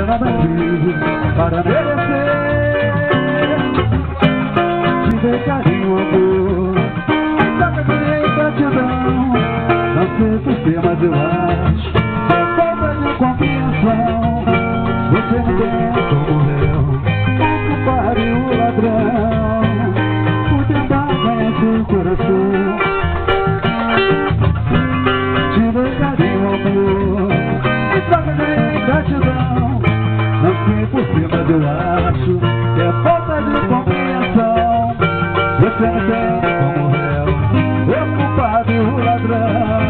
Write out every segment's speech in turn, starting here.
eu não nasci para merecer. Te dei carinho, amor, nunca ganhei gratidão. Não sei porquê, mas eu acho que é falta de compreensão. Você não tem como eu, o culpado e o ladrão, por tentar ganhar seu coração. Te dei carinho, amor, nunca ganhei gratidão. Não sei porquê, mas eu acho que é falta de compreensão. Você não tem como eu, o culpado e o ladrão,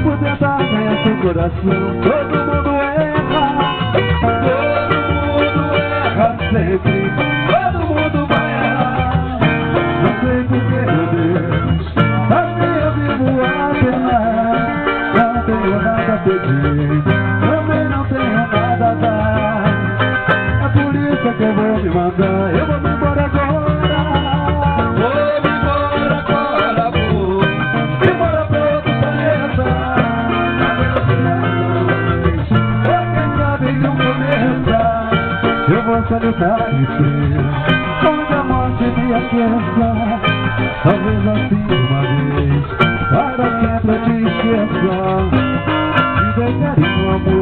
por tentar ganhar seu coração. Todo mundo erra sempre, todo mundo vai errar. Não sei porquê, meu Deus, assim eu vivo a penar. Não tenho nada a pedir, também não tenho nada a dar. É por isso que eu vou me mandar, eu vou me embora agora. Eu vou solidarizar quando a morte me aqueça. Talvez assim uma vez, para sempre eu te esqueça. Te dei carinho, amor,